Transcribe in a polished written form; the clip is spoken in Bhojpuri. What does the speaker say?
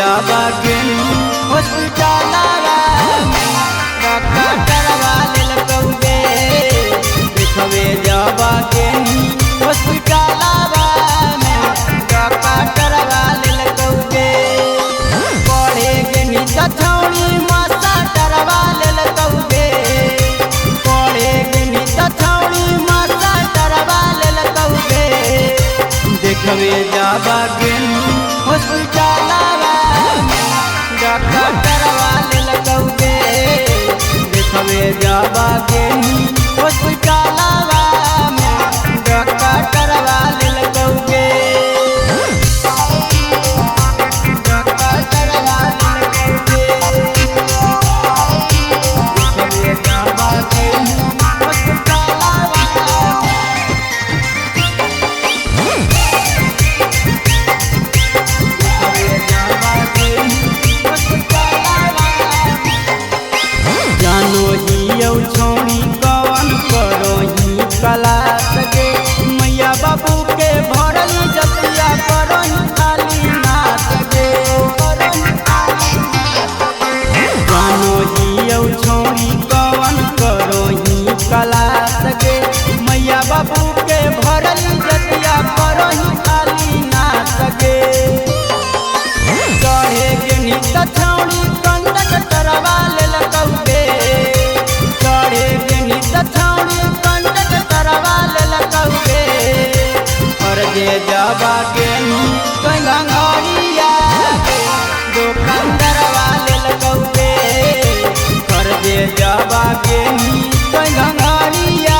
जावा गेनी हॉस्पिटल डॉक्टरवा लेल कौगे देखवे जावा गेनी हॉस्पिटल डॉक्टरवा लेल कौगे पढ़े गेनी तथौड़ी मास्टरवा लेल कौगे पढ़े गेनी तथौड़ी मास्टरवा लेल कौगे देखवे जावा गेनी हॉस्पिटल डॉक्टरवा लेल कौगे देखवे जावा गेनी हॉस्पिटल डॉक्टरवा लेल कौगे डॉक्टरवा लेल कौगे देखवे जावा गेनी जानो ही छौड़ी कवन करो ही क्लास गे मैया बाबू के भरल जतिया करो ही खाली नाच गे जानो ही छौड़ी कवन करो ही क्लास गे मैया बाबू के भरल जतिया करो ही खाली नाच गे चढ़े गेनी तछौड़ी कंडक्टरवा लेल कौगे चढ़े गेनी तछौड़ी कंडक्टरवा लेल कौगे और जे जावा गेनी कोई गंगरिया दुकानदारवा लेल कौगे और जे जावा गेनी कोई गंगरिया